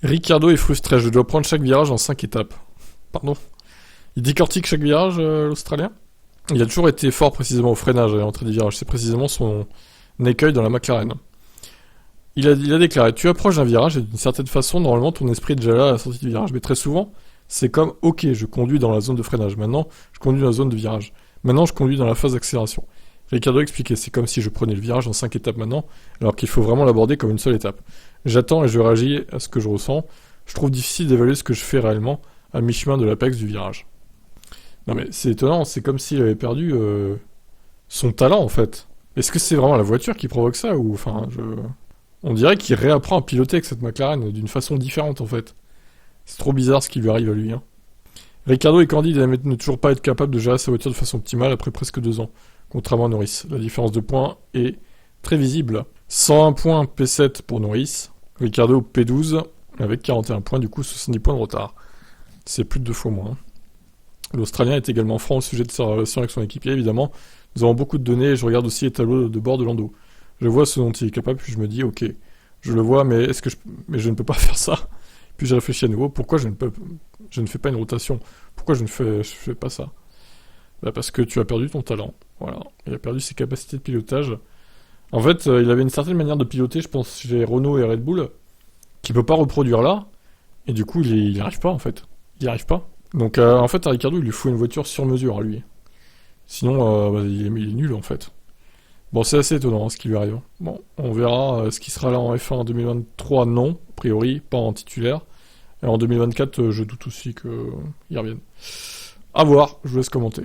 Ricciardo est frustré, je dois prendre chaque virage en 5 étapes. Pardon. Il décortique chaque virage, l'Australien. Il a toujours été fort précisément au freinage et à l'entrée des virages. C'est précisément son écueil dans la McLaren. Il a déclaré, tu approches d'un virage et d'une certaine façon, normalement, ton esprit est déjà là à la sortie du virage. Mais très souvent, c'est comme, ok, je conduis dans la zone de freinage. Maintenant, je conduis dans la zone de virage. Maintenant, je conduis dans la phase d'accélération. Ricciardo expliquait, c'est comme si je prenais le virage en 5 étapes maintenant, alors qu'il faut vraiment l'aborder comme une seule étape. J'attends et je réagis à ce que je ressens. Je trouve difficile d'évaluer ce que je fais réellement à mi-chemin de l'apex du virage. Non mais c'est étonnant, c'est comme s'il avait perdu son talent en fait. Est-ce que c'est vraiment la voiture qui provoque ça ou enfin on dirait qu'il réapprend à piloter avec cette McLaren d'une façon différente en fait. C'est trop bizarre ce qui lui arrive à lui. Hein. Ricciardo est candide à ne toujours pas être capable de gérer sa voiture de façon optimale après presque 2 ans, contrairement à Norris. La différence de points est très visible. 101 points P7 pour Norris, Ricciardo P12 avec 41 points, du coup 70 points de retard. C'est plus de 2 fois moins. Hein. L'Australien est également franc au sujet de sa relation avec son équipier, évidemment. Nous avons beaucoup de données et je regarde aussi les tableaux de bord de Lando. Je vois ce dont il est capable, puis je me dis, ok, je le vois, mais mais je ne peux pas faire ça. Puis j'ai réfléchi à nouveau, pourquoi je ne fais pas une rotation? Pourquoi je fais pas ça? Bah parce que tu as perdu ton talent. Voilà. Il a perdu ses capacités de pilotage. En fait, il avait une certaine manière de piloter, je pense, chez Renault et Red Bull, qu'il peut pas reproduire là. Et du coup, il y arrive pas, en fait. Il y arrive pas. Donc, en fait, à Ricciardo, il lui faut une voiture sur mesure, à lui. Sinon, il est nul, en fait. Bon, c'est assez étonnant, ce qui lui arrive. Bon, on verra ce qui sera là en F1 en 2023, non. A priori, pas en titulaire. Et en 2024, je doute aussi qu'il revienne. À voir, je vous laisse commenter.